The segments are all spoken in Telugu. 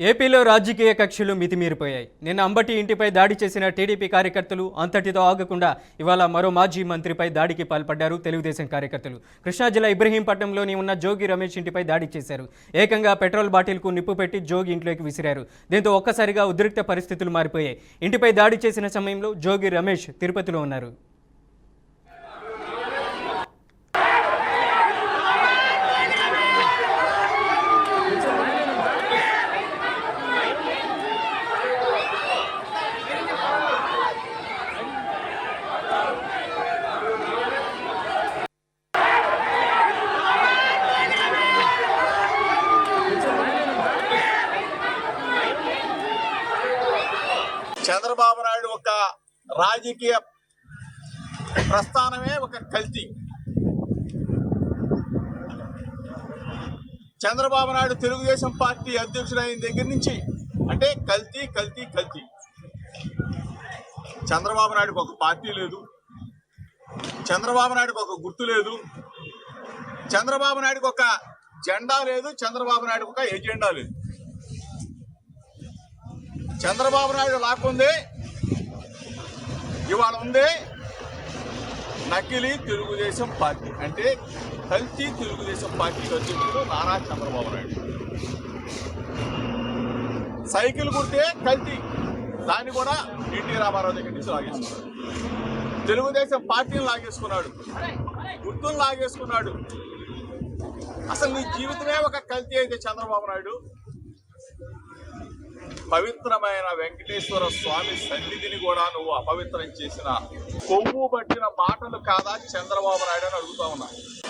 ఏపీలో రాజకీయ కక్షలు మితిమీరిపోయాయి. నిన్న అంబటి ఇంటిపై దాడి చేసిన టీడీపీ కార్యకర్తలు అంతటితో ఆగకుండా ఇవాళ మరో మాజీ మంత్రిపై దాడికి పాల్పడ్డారు తెలుగుదేశం కార్యకర్తలు. కృష్ణా జిల్లా ఇబ్రహీంపట్నంలోని ఉన్న జోగి రమేష్ ఇంటిపై దాడి చేశారు. ఏకంగా పెట్రోల్ బాటిల్కు నిప్పు పెట్టి జోగి ఇంట్లోకి విసిరారు. దీంతో ఒక్కసారిగా ఉద్రిక్త పరిస్థితులు మారిపోయాయి. ఇంటిపై దాడి చేసిన సమయంలో జోగి రమేష్ తిరుపతిలో ఉన్నారు. చంద్రబాబు నాయుడు ఒక రాజకీయ ప్రస్థానమే ఒక కల్తీ. చంద్రబాబు నాయుడు తెలుగుదేశం పార్టీ అధ్యక్షుడైన దగ్గర నుంచి అంటే కల్తీ కల్తీ కల్తీ. చంద్రబాబు నాయుడుకి ఒక పార్టీ లేదు, చంద్రబాబు నాయుడుకి ఒక గుర్తు లేదు, చంద్రబాబు నాయుడుకి ఒక జెండా లేదు, చంద్రబాబు నాయుడుకి ఒక ఎజెండా లేదు. చంద్రబాబు నాయుడు లాక్కుంది ఇవాళ ఉంది నకిలీ తెలుగుదేశం పార్టీ, అంటే కల్తీ తెలుగుదేశం పార్టీ అధ్యక్షుడు నారా చంద్రబాబు నాయుడు. సైకిల్ గుర్తే కల్తీ, దాన్ని కూడా ఎన్టీ రామారావు దగ్గర నుంచి లాగేసుకున్నాడు. తెలుగుదేశం పార్టీని లాగేసుకున్నాడు, గుర్తును లాగేసుకున్నాడు. అసలు నీ జీవితమే ఒక కల్తీ అయితే చంద్రబాబు నాయుడు పవిత్రమైన వెంకటేశ్వర స్వామి సన్నిధిని కూడా నువ్వు అపవిత్రం చేసిన కొవ్వు పట్టిన మాటలు కాదా చంద్రబాబు నాయుడు అని అడుగుతా ఉన్నా.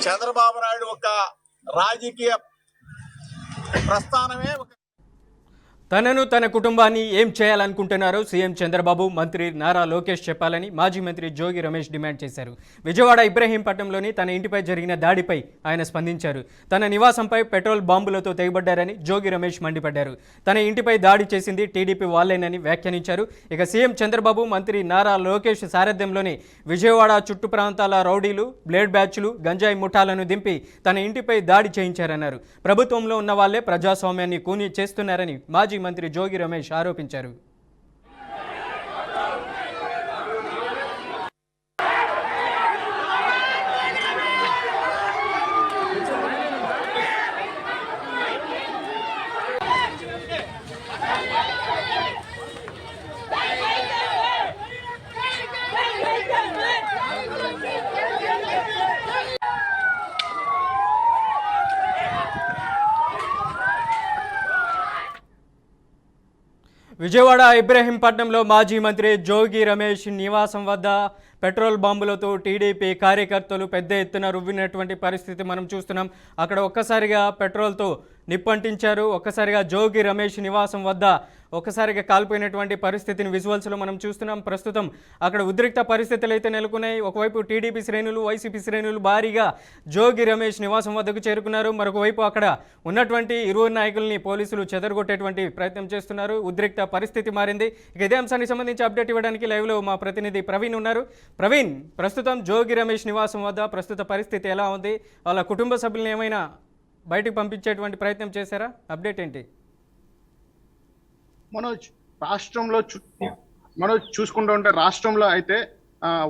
చంద్రబాబు నాయుడు ఒక రాజకీయ ప్రస్థానమే ఒక తనను తన కుటుంబాన్ని ఏం చేయాలనుకుంటున్నారో సీఎం చంద్రబాబు, మంత్రి నారా లోకేష్ చెప్పాలని మాజీ మంత్రి జోగి రమేష్ డిమాండ్ చేశారు. విజయవాడ ఇబ్రహీంపట్నంలోని తన ఇంటిపై జరిగిన దాడిపై ఆయన స్పందించారు. తన నివాసంపై పెట్రోల్ బాంబులతో తెగబడ్డారని జోగి రమేష్ మండిపడ్డారు. తన ఇంటిపై దాడి చేసింది టీడీపీ వాళ్ళేనని వ్యాఖ్యానించారు. ఇక సీఎం చంద్రబాబు, మంత్రి నారా లోకేష్ సారథ్యంలోని విజయవాడ చుట్టు ప్రాంతాల రౌడీలు, బ్లేడ్ బ్యాచ్లు, గంజాయి ముఠాలను దింపి తన ఇంటిపై దాడి చేయించారన్నారు. ప్రభుత్వంలో ఉన్న వాళ్లే ప్రజాస్వామ్యాన్ని కూనీ చేస్తున్నారని మాజీ మంత్రి జోగి రమేష్ ఆరోపించారు. విజయవాడ ఇబ్రహీంపట్నంలో మాజీ మంత్రి జోగి రమేష్ నివాసం వద్ద పెట్రోల్ బాంబులతో టీడీపీ కార్యకర్తలు పెద్ద ఎత్తున రువ్వినటువంటి పరిస్థితి మనం చూస్తున్నాం. అక్కడ ఒక్కసారిగా పెట్రోల్తో నిప్పంటించారు. ఒక్కసారిగా జోగి రమేష్ నివాసం వద్ద ఒక్కసారిగా కాల్పోయినటువంటి పరిస్థితిని విజువల్స్లో మనం చూస్తున్నాం. ప్రస్తుతం అక్కడ ఉద్రిక్త పరిస్థితులు అయితే నెలకొన్నాయి. ఒకవైపు టీడీపీ శ్రేణులు, వైసీపీ శ్రేణులు భారీగా జోగి రమేష్ నివాసం వద్దకు చేరుకున్నారు. మరొకవైపు అక్కడ ఉన్నటువంటి ఇరువురు నాయకుల్ని పోలీసులు చెదరగొట్టేటువంటి ప్రయత్నం చేస్తున్నారు. ఉద్రిక్త పరిస్థితి మారింది. ఇక ఇదే అంశానికి సంబంధించి అప్డేట్ ఇవ్వడానికి లైవ్లో మా ప్రతినిధి ప్రవీణ్ ఉన్నారు. ప్రవీణ్, ప్రస్తుతం జోగి రమేష్ నివాసం వద్ద ప్రస్తుత పరిస్థితి ఎలా ఉంది? వాళ్ళ కుటుంబ సభ్యులను ఏమైనా బయటకు పంపించేటువంటి ప్రయత్నం చేశారా? అప్డేట్ ఏంటి? మనోజ్ చూసుకుంటూ ఉంటే రాష్ట్రంలో అయితే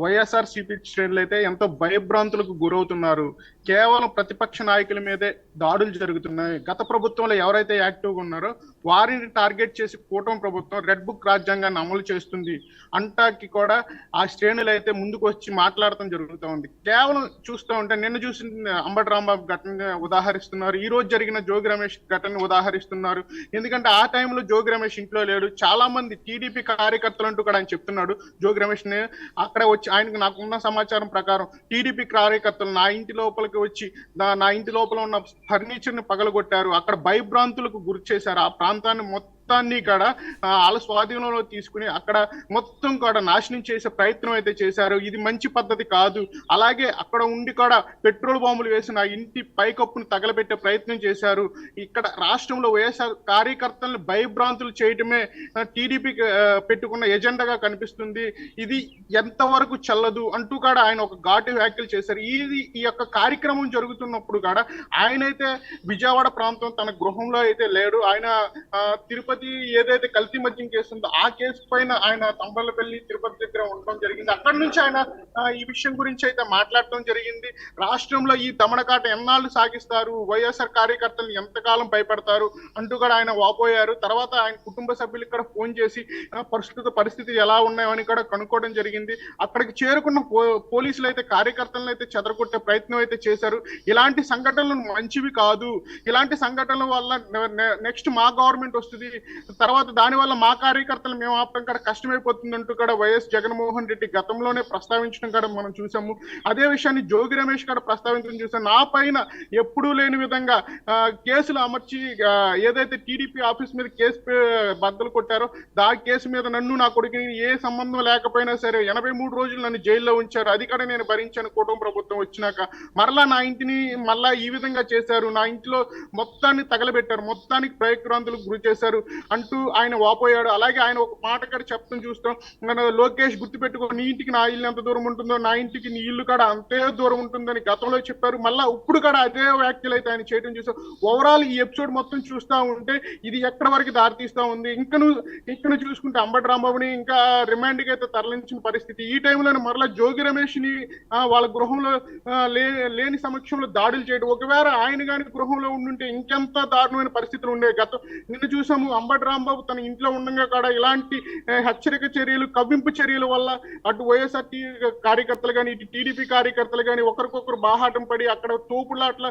వైఎస్ఆర్సీపీ శ్రేణులు అయితే ఎంతో భయభ్రాంతులకు గురవుతున్నారు. కేవలం ప్రతిపక్ష నాయకుల మీదే దాడులు జరుగుతున్నాయి. గత ప్రభుత్వంలో ఎవరైతే యాక్టివ్గా ఉన్నారో వారిని టార్గెట్ చేసి కూటమి ప్రభుత్వం రెడ్ బుక్ రాజ్యాంగాన్ని అమలు చేస్తుంది అంటాకి కూడా ఆ శ్రేణులు అయితే ముందుకు వచ్చి మాట్లాడటం జరుగుతూ ఉంది. కేవలం చూస్తూ ఉంటే నిన్న చూసిన అంబటి రాంబాబు ఘటనని ఉదాహరిస్తున్నారు, ఈ రోజు జరిగిన జోగి రమేష్ ఘటనని ఉదాహరిస్తున్నారు. ఎందుకంటే ఆ టైంలో జోగి రమేష్ ఇంట్లో లేడు. చాలా మంది టీడీపీ కార్యకర్తలు అంటూ కూడా ఆయన చెప్తున్నాడు. జోగి రమేష్ ని అక్కడ వచ్చి ఆయనకు నాకున్న సమాచారం ప్రకారం టీడీపీ కార్యకర్తలు నా ఇంటి లోపలికి వచ్చి నా ఇంటి లోపల ఉన్న ఫర్నిచర్ ని పగలగొట్టారు, అక్కడ భయభ్రాంతులకు గురి చేశారు. ఆ ప్రాంతాన్ని మొత్తాన్ని కూడా వాళ్ళ స్వాధీనంలో తీసుకుని అక్కడ మొత్తం కూడా నాశనం చేసే ప్రయత్నం అయితే చేశారు. ఇది మంచి పద్ధతి కాదు. అలాగే అక్కడ ఉండి కూడా పెట్రోల్ బాంబులు వేసి నా ఇంటి పైకప్పును తగలబెట్టే ప్రయత్నం చేశారు. ఇక్కడ రాష్ట్రంలో వైఎస్ఆర్ కార్యకర్తలను భయభ్రాంతులు చేయటమే టీడీపీ పెట్టుకున్న ఎజెండాగా కనిపిస్తుంది. ఇది ఎంతవరకు చెల్లదు అంటూ కూడా ఆయన ఒక ఘాటు వ్యాఖ్యలు చేశారు. ఈ యొక్క కార్యక్రమం జరుగుతున్నప్పుడు కూడా ఆయనైతే విజయవాడ ప్రాంతం తన గృహంలో అయితే లేడు. ఆయన తిరుపతి తిరుపతి ఏదైతే కల్తీ మద్యం కేసు ఉందో ఆ కేసు పైన ఆయన తంబలపల్లి తిరుపతి దగ్గర ఉండడం జరిగింది. అక్కడి నుంచి ఆయన ఈ విషయం గురించి అయితే మాట్లాడటం జరిగింది. రాష్ట్రంలో ఈ దమనకాట ఎన్నాళ్ళు సాగిస్తారు, వైఎస్ఆర్ కార్యకర్తలు ఎంతకాలం భయపడతారు అంటూ కూడా ఆయన వాపోయారు. తర్వాత ఆయన కుటుంబ సభ్యులు ఇక్కడ ఫోన్ చేసి ప్రస్తుత పరిస్థితి ఎలా ఉన్నాయని కూడా కనుక్కోవడం జరిగింది. అక్కడికి చేరుకున్న పోలీసులు అయితే కార్యకర్తలను అయితే చెదరగొట్టే ప్రయత్నం అయితే చేశారు. ఇలాంటి సంఘటనలు మంచివి కాదు, ఇలాంటి సంఘటనల వల్ల నెక్స్ట్ మా గవర్నమెంట్ వస్తుంది, తర్వాత దాని వల్ల మా కార్యకర్తలు మేము ఆపడం కూడా కష్టమైపోతుంది అంటూ కూడా వైఎస్ జగన్మోహన్ రెడ్డి గతంలోనే ప్రస్తావించడం కూడా మనం చూసాము. అదే విషయాన్ని జోగి రమేష్ కూడా ప్రస్తావించడం చూసాం. నా పైన ఎప్పుడూ లేని విధంగా కేసులు అమర్చి ఏదైతే టీడీపీ ఆఫీస్ మీద కేసు బద్దలు కొట్టారో ఆ కేసు మీద నన్ను నా కొడుకుని ఏ సంబంధం లేకపోయినా సరే 83 రోజులు నన్ను జైల్లో ఉంచారు. అది కూడా నేను భరించాను. కుటుంబ ప్రభుత్వం వచ్చినాక మరలా నా ఇంటిని మళ్ళా ఈ విధంగా చేశారు, నా ఇంట్లో మొత్తాన్ని తగలబెట్టారు, మొత్తానికి ప్రయక్రాంతులకు గురి చేశారు అంటూ ఆయన వాపోయాడు. అలాగే ఆయన ఒక మాట కూడా చెప్తాం చూస్తాం, లోకేష్ గుర్తుపెట్టుకో, నీ ఇంటికి నా ఇల్లు ఎంత దూరం ఉంటుందో నా ఇంటికి నీ ఇల్లు కూడా అంతే దూరం ఉంటుందని గతంలో చెప్పారు. మళ్ళా ఇప్పుడు కూడా అదే వ్యాఖ్యలు అయితే ఆయన చేయడం చూసాం. ఓవరాల్ ఈ ఎపిసోడ్ మొత్తం చూస్తా ఉంటే ఇది ఎక్కడ వరకు దారితీస్తా ఉంది. ఇక్కడ చూసుకుంటే అంబటి రాంబాబుని ఇంకా రిమాండ్ కి అయితే తరలించిన పరిస్థితి. ఈ టైంలో మరలా జోగి రమేష్ ని వాళ్ళ గృహంలో లేని సమక్షంలో దాడులు చేయడం. ఒకవేళ ఆయన కానీ గృహంలో ఉండుంటే ఇంకెంత దారుణమైన పరిస్థితులు ఉండే. నిన్న చూసాము అంబటి రాంబాబు తన ఇంట్లో ఉండగా కూడా ఇలాంటి హెచ్చరిక చర్యలు, కవ్వింపు చర్యల వల్ల అటు వైఎస్ఆర్ కార్యకర్తలు కానీ ఇటు టీడీపీ కార్యకర్తలు కానీ ఒకరికొకరు బాహాటం పడి అక్కడ తోపులా అట్లా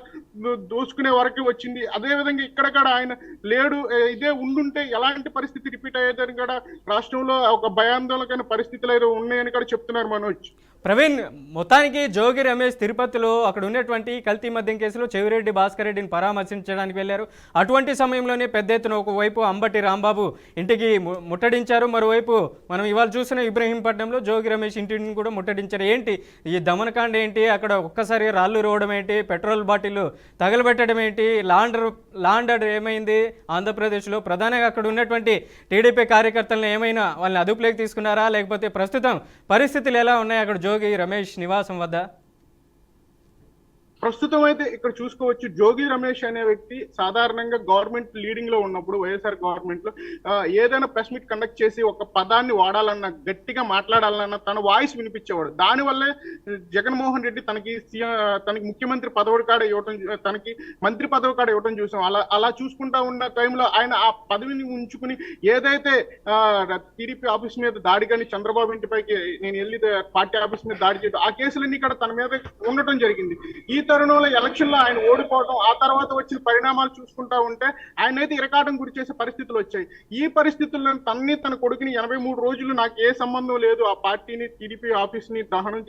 దోచుకునే వరకు వచ్చింది. అదే విధంగా ఇక్కడ కూడా ఆయన లేడు, ఇదే ఉండుంటే ఎలాంటి పరిస్థితి రిపీట్ అయ్యేదని కూడా రాష్ట్రంలో ఒక భయాందోళనకైన పరిస్థితులు అయితే ఉన్నాయని కూడా చెప్తున్నారు మనోజ్. ప్రవీణ్, మొత్తానికి జోగి రమేష్ తిరుపతిలో అక్కడ ఉన్నటువంటి కల్తీ మద్యం కేసులో చెవిరెడ్డి భాస్కర్ రెడ్డిని పరామర్శించడానికి వెళ్ళారు. అటువంటి సమయంలోనే పెద్ద ఎత్తున ఒకవైపు అంబటి రాంబాబు ఇంటికి ముట్టడించారు, మరోవైపు మనం ఇవాళ చూసిన ఇబ్రహీంపట్నంలో జోగి రమేష్ ఇంటిని కూడా ముట్టడించారు. ఏంటి ఈ దమనకాండ ఏంటి? అక్కడ ఒక్కసారి రాళ్ళు రోవడం ఏంటి? పెట్రోల్ బాటిల్ తగలబెట్టడం ఏంటి? లాండర్ ఏమైంది ఆంధ్రప్రదేశ్లో? ప్రధానంగా అక్కడ ఉన్నటువంటి టీడీపీ కార్యకర్తలను ఏమైనా వాళ్ళని అదుపులోకి తీసుకున్నారా, లేకపోతే ప్రస్తుతం పరిస్థితులు ఎలా ఉన్నాయి అక్కడ జోగి రమేష్ నివాసం వద్ద? ప్రస్తుతం అయితే ఇక్కడ చూసుకోవచ్చు, జోగి రమేష్ అనే వ్యక్తి సాధారణంగా గవర్నమెంట్ లీడింగ్ లో ఉన్నప్పుడు వైఎస్ఆర్ గవర్నమెంట్ లో ఏదైనా ప్రెస్ మీట్ కండక్ట్ చేసి ఒక పదాన్ని వాడాలన్నా, గట్టిగా మాట్లాడాలన్నా తన వాయిస్ వినిపించేవాడు. దానివల్లే జగన్మోహన్ రెడ్డి తనకి ముఖ్యమంత్రి పదవి కాడ ఇవ్వటం, తనకి మంత్రి పదవి కాడ ఇవ్వటం చూసాం. అలా చూసుకుంటా ఉన్న టైంలో ఆయన ఆ పదవిని ఉంచుకుని ఏదైతే టీడీపీ ఆఫీస్ మీద దాడి కానీ చంద్రబాబు ఇంటిపైకి నేను వెళ్ళి పార్టీ ఆఫీస్ మీద దాడి చేయడం, ఆ కేసులన్నీ ఇక్కడ తన మీద ఉండటం జరిగింది. ఈ తరుణంలో ఎలక్షన్ లో ఆయన ఓడిపోవడం, ఆ తర్వాత వచ్చిన పరిణామాలు చూసుకుంటా ఉంటే ఆయన అయితే ఇరకాటం గురి చేసే పరిస్థితులు వచ్చాయి. ఈ పరిస్థితుల్లో తన కొడుకుని 83 రోజులు నాకు ఏ సంబంధం లేదు, ఆ పార్టీని టీడీపీ ఆఫీస్ ని దహనం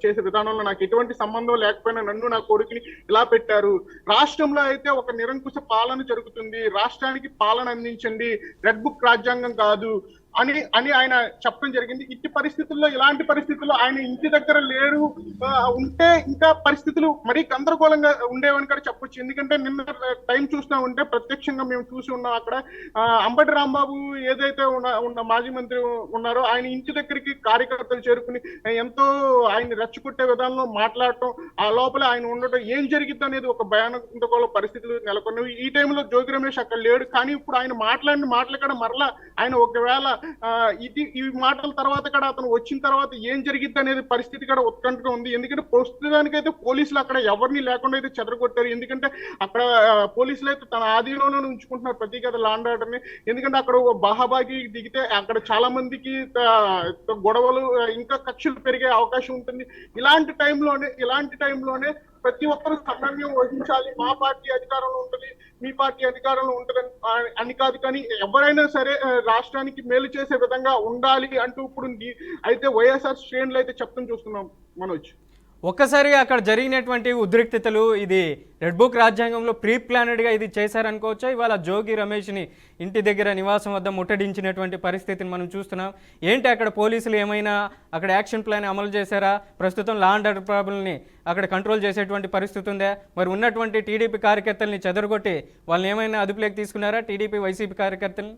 చేసే విధానంలో నాకు ఎటువంటి సంబంధం లేకపోయినా నన్ను నా కొడుకుని ఇలా పెట్టారు. రాష్ట్రంలో అయితే ఒక నిరంకుశ పాలన జరుగుతుంది, రాష్ట్రానికి పాలన అందించండి, రెడ్ బుక్ రాజ్యాంగం కాదు అని ఆయన చెప్పడం జరిగింది. ఇట్టి పరిస్థితుల్లో, ఇలాంటి పరిస్థితుల్లో ఆయన ఇంటి దగ్గర లేరు, ఉంటే ఇంకా పరిస్థితులు మరీ గందరగోళంగా ఉండేవని కూడా చెప్పొచ్చు. ఎందుకంటే నిన్న టైం చూస్తూ ఉంటే ప్రత్యక్షంగా మేము చూసి ఉన్నాం. అక్కడ అంబటి రాంబాబు ఏదైతే ఉన్న మాజీ మంత్రి ఉన్నారో ఆయన ఇంటి దగ్గరికి కార్యకర్తలు చేరుకుని ఎంతో ఆయన రెచ్చగొట్టే విధానంలో మాట్లాడటం, ఆ లోపల ఆయన ఉండటం, ఏం జరిగింది అనేది ఒక భయానక పరిస్థితులు నెలకొన్నవి. ఈ టైంలో జోగి రమేష్ అక్కడ లేడు. కానీ ఇప్పుడు ఆయన మాట్లాడిన మాటలు కూడా మరలా ఆయన ఒకవేళ ఈ మాటల తర్వాత కూడా అతను వచ్చిన తర్వాత ఏం జరిగిద్ది అనేది పరిస్థితి కూడా ఉత్కంఠగా ఉంది. ఎందుకంటే ప్రస్తుతానికైతే పోలీసులు అక్కడ ఎవరిని లేకుండా అయితే చెదరగొట్టారు. ఎందుకంటే అక్కడ పోలీసులు అయితే తన ఆధీనంలోనే ఉంచుకుంటున్నారు ప్రత్యేక లాండ్ ఆర్డర్ ని. ఎందుకంటే అక్కడ బాహాబాగి దిగితే అక్కడ చాలా మందికి గొడవలు, ఇంకా కక్షలు పెరిగే అవకాశం ఉంటుంది. ఇలాంటి టైంలోనే ప్రతి ఒక్కరు సమన్వయం వహించాలి. మా పార్టీ అధికారంలో ఉంటుంది, మీ పార్టీ అధికారంలో ఉంటుంది అని కాదు, కానీ ఎవరైనా సరే రాష్ట్రానికి మేలు చేసే విధంగా ఉండాలి అంటూ ఇప్పుడు అయితే వైఎస్ఆర్ శ్రేణులు అయితే చెప్తాం చూస్తున్నాం మనోజ్. ఒక్కసారి అక్కడ జరిగినటువంటి ఉద్రిక్తతలు ఇది రెడ్ బుక్ రాజ్యాంగంలో ప్రీ ప్లానెడ్గా ఇది చేశారనుకోవచ్చా? ఇవాళ జోగి రమేష్ని ఇంటి దగ్గర నివాసం వద్ద ముట్టడించినటువంటి పరిస్థితిని మనం చూస్తున్నాం. ఏంటి అక్కడ పోలీసులు ఏమైనా అక్కడ యాక్షన్ ప్లాన్ అమలు చేశారా? ప్రస్తుతం లా అండ్ ఆర్డర్ ప్రాబ్లమ్ని అక్కడ కంట్రోల్ చేసేటువంటి పరిస్థితి ఉందా? మరి ఉన్నటువంటి టీడీపీ కార్యకర్తల్ని చెదరగొట్టి వాళ్ళని ఏమైనా అదుపులోకి తీసుకున్నారా టీడీపీ వైసీపీ కార్యకర్తల్ని?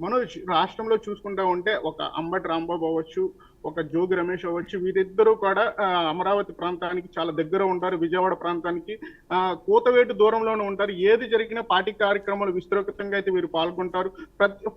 మనం రాష్ట్రంలో చూసుకుంటా ఉంటే ఒక అంబటి రాంబాబు అవ్వచ్చు, ఒక జోగి రమేష్ అవ్వచ్చు, వీరిద్దరూ కూడా అమరావతి ప్రాంతానికి చాలా దగ్గర ఉంటారు, విజయవాడ ప్రాంతానికి కూతవేటు దూరంలోనే ఉంటారు. ఏది జరిగినా పార్టీ కార్యక్రమాలు విస్తృతంగా అయితే వీరు పాల్గొంటారు.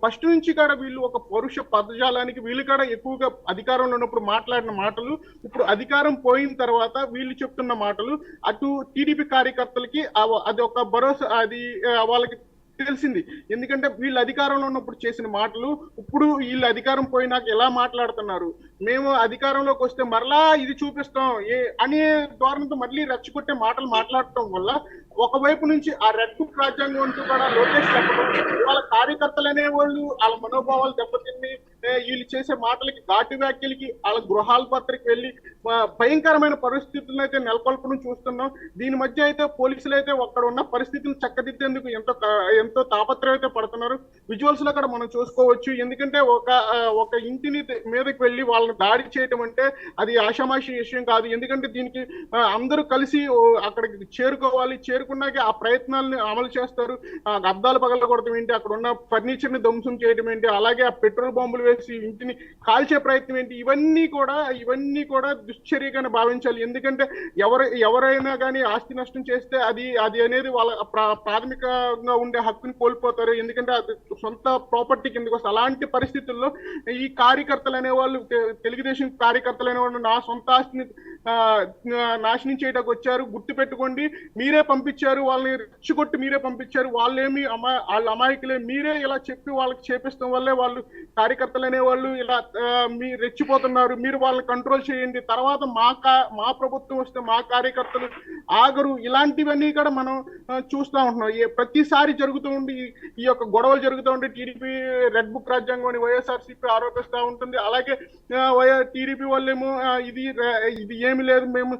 ఫస్ట్ నుంచి కూడా వీళ్ళు ఒక పౌరుష పదజాలానికి వీళ్ళు కూడా ఎక్కువగా అధికారంలో ఉన్నప్పుడు మాట్లాడిన మాటలు, ఇప్పుడు అధికారం పోయిన తర్వాత వీళ్ళు చెప్తున్న మాటలు అటు టీడీపీ కార్యకర్తలకి అది ఒక భరోసా, అది వాళ్ళకి తెలిసింది. ఎందుకంటే వీళ్ళు అధికారంలో ఉన్నప్పుడు చేసిన మాటలు ఇప్పుడు వీళ్ళు అధికారం పోయినాక ఎలా మాట్లాడుతున్నారు, మేము అధికారంలోకి వస్తే మరలా ఇది చూపిస్తాం అనే ధోరణితో మళ్ళీ రెచ్చగొట్టే మాటలు మాట్లాడటం వల్ల ఒకవైపు నుంచి ఆ రెడ్ బుక్ రాజ్యాంగం అంటూ కూడా లోకేష్ చెప్పడం, వాళ్ళ కార్యకర్తలు అనేవాళ్ళు వాళ్ళ మనోభావాలు దెబ్బతిని వీళ్ళు చేసే మాటలకి, ఘాటు వ్యాఖ్యలకి, వాళ్ళ గృహాల పత్రిక వెళ్ళి భయంకరమైన పరిస్థితులను అయితే నెలకొల్పడం చూస్తున్నాం. దీని మధ్య అయితే పోలీసులు అయితే అక్కడ ఉన్న పరిస్థితులు చక్కదిద్దేందుకు ఎంతో తాపత్రయం అయితే పడుతున్నారు. విజువల్స్ లో కూడా మనం చూసుకోవచ్చు. ఎందుకంటే ఒక ఇంటిని మీదకి వెళ్ళి వాళ్ళని దాడి చేయటం అంటే అది ఆషామాషి విషయం కాదు. ఎందుకంటే దీనికి అందరూ కలిసి అక్కడికి చేరుకోవాలి, చేరుకున్నాక ఆ ప్రయత్నాలను అమలు చేస్తారు. అద్దాలు పగలగొడటం ఏంటి, అక్కడ ఉన్న ఫర్నిచర్ ని ధ్వంసం చేయడం ఏంటి, అలాగే ఆ పెట్రోల్ బాంబులు వేసి ఇంటిని కాల్చే ప్రయత్నం ఏంటి, ఇవన్నీ కూడా దుశ్చర్యగానే భావించాలి. ఎందుకంటే ఎవరైనా కానీ ఆస్తి నష్టం చేస్తే అది అనేది వాళ్ళ ప్రాథమికంగా ఉండే హక్కుని కోల్పోతారు. ఎందుకంటే అది సొంత ప్రాపర్టీ కిందకు వస్తుంది. అలాంటి పరిస్థితుల్లో ఈ కార్యకర్తలు అనేవాళ్ళు, తెలుగుదేశం కార్యకర్తలు అనేవాళ్ళు నా సొంత ఆస్తిని నాశనం చేయడానికి వచ్చారు, గుర్తు పెట్టుకోండి, మీరే పంపించారు, వాళ్ళని రెచ్చగొట్టి మీరే పంపించారు, వాళ్ళ అమాయకులే, మీరే ఇలా చెప్పి వాళ్ళకి చేపిస్తాం వల్లే వాళ్ళు కార్యకర్తలు అనేవాళ్ళు ఇలా మీరు రెచ్చిపోతున్నారు, మీరు వాళ్ళని కంట్రోల్ చేయండి, తర్వాత మా ప్రభుత్వం వస్తే మా కార్యకర్తలు ఆగరు. ఇలాంటివన్నీ కూడా మనం చూస్తూ ఉంటున్నాం. ప్రతిసారి జరుగుతూ ఉండి ఈ యొక్క గొడవలు జరుగుతూ ఉంటే టీడీపీ రెడ్ బుక్ రాజ్యాంగం అని వైఎస్ఆర్సీపీ ఆరోపిస్తూ ఉంటుంది. అలాగే టీడీపీ వాళ్ళేమో ఇది ఏమి లేదు, మేము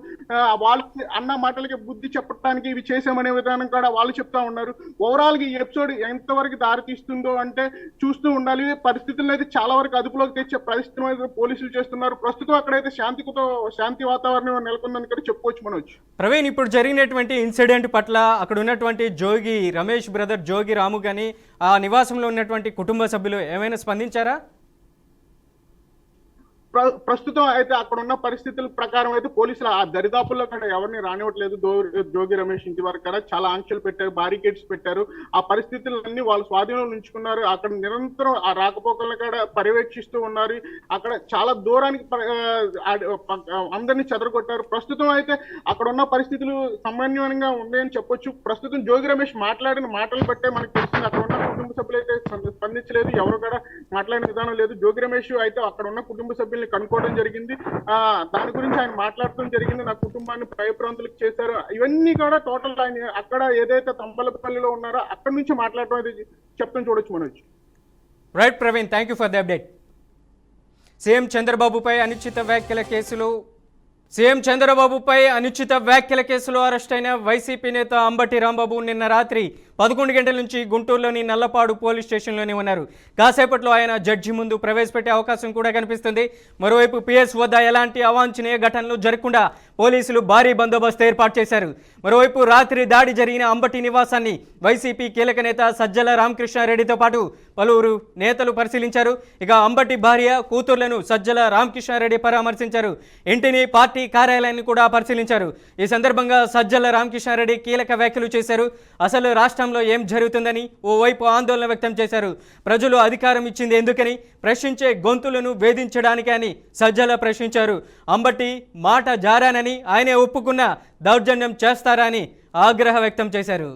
వాళ్ళకి అన్న మాటలకి బుద్ధి చెప్పడానికి ఇవి చేసామనే విధానం కూడా వాళ్ళు చెప్తా ఉన్నారు. ఓవరాల్ గా ఈ ఎపిసోడ్ ఎంతవరకు దారితీస్తుందో అంటే చూస్తూ ఉండాలి. పరిస్థితులను అయితే చాలా వరకు అదుపులోకి తెచ్చే పరిస్థితులు అయితే పోలీసులు చేస్తున్నారు. ప్రస్తుతం అక్కడైతే శాంతి వాతావరణం నెలకొందని కూడా చెప్పుకోవచ్చు. మనోజ్, ప్రవీణ్, ఇప్పుడు జరిగినటువంటి ఇన్సిడెంట్ పట్ల అక్కడ ఉన్నటువంటి జోగి రమేష్ బ్రదర్ జోగి రాము కానీ ఆ నివాసంలో ఉన్నటువంటి కుటుంబ సభ్యులు ఏమైనా స్పందించారా? ప్రస్తుతం అయితే అక్కడ ఉన్న పరిస్థితుల ప్రకారం అయితే పోలీసులు ఆ దరిదాపుల్లో కూడా ఎవరిని రానివ్వట్లేదు. జోగి రమేష్ ఇంటి వరకు కూడా చాలా ఆంక్షలు పెట్టారు, బారికేడ్స్ పెట్టారు. ఆ పరిస్థితులన్నీ వాళ్ళు స్వాధీనంలో ఉంచుకున్నారు. అక్కడ నిరంతరం ఆ రాకపోకలను కూడా పర్యవేక్షిస్తూ ఉన్నారు. అక్కడ చాలా దూరానికి అందరినీ చెదరగొట్టారు. ప్రస్తుతం అయితే అక్కడ ఉన్న పరిస్థితులు సమన్వయంగా ఉన్నాయని చెప్పొచ్చు. ప్రస్తుతం జోగి రమేష్ మాట్లాడిన మాటలు బట్టే మనకు తెలిసింది. అక్కడ ఉన్న కుటుంబ సభ్యులు అయితే స్పందించలేదు, ఎవరు కూడా మాట్లాడిన విధానం లేదు. జోగి రమేష్ అయితే అక్కడ ఉన్న కుటుంబ సభ్యులు కనుక్కోవడం జరిగింది. దాని గురించి ఆయన మాట్లాడటం జరిగింది. నా కుటుంబాన్ని భయప్రాంతులకు చేశారు, ఇవన్నీ కూడా టోటల్ ఆయన అక్కడ ఏదైతే తంపలపల్లిలో ఉన్నారో అక్కడి నుంచి మాట్లాడటం అనేది చెప్తాం చూడొచ్చు. Manoj, right Praveen, thank you for the update. CM చంద్రబాబుపై అనుచిత వ్యాఖ్యల కేసులో అరెస్ట్ అయిన వైసీపీ నేత అంబటి రాంబాబు నిన్న రాత్రి 11 గంటల నుంచి గుంటూరులోని నల్లపాడు పోలీస్ స్టేషన్లోనే ఉన్నారు. కాసేపట్లో ఆయన జడ్జి ముందు ప్రవేశపెట్టే అవకాశం కూడా కనిపిస్తుంది. మరోవైపు పిఎస్ వద్ద ఎలాంటి అవాంఛనీయ ఘటనలు జరగకుండా పోలీసులు భారీ బందోబస్తు ఏర్పాటు చేశారు. మరోవైపు రాత్రి దాడి జరిగిన అంబటి నివాసాన్ని వైసీపీ కీలక నేత సజ్జల రామకృష్ణారెడ్డితో పాటు పలువురు నేతలు పరిశీలించారు. ఇక అంబటి భార్య కూతుర్లను సజ్జల రామకృష్ణారెడ్డి పరామర్శించారు. ఇంటిని, పార్టీ కార్యాలయాన్ని కూడా పరిశీలించారు. ఈ సందర్భంగా సజ్జల రామకృష్ణారెడ్డి కీలక వ్యాఖ్యలు చేశారు. అసలు రాష్ట్రంలో ఏం జరుగుతుందని ఓవైపు ఆందోళన వ్యక్తం చేశారు. ప్రజలు అధికారం ఇచ్చింది ఎందుకని, ప్రశ్నించే గొంతులను వేధించడానికి అని సజ్జల ప్రశ్నించారు. అంబటి మాట జారానని ఆయనే ఒప్పుకున్న దౌర్జన్యం చేస్తారా అని ఆగ్రహం వ్యక్తం చేశారు.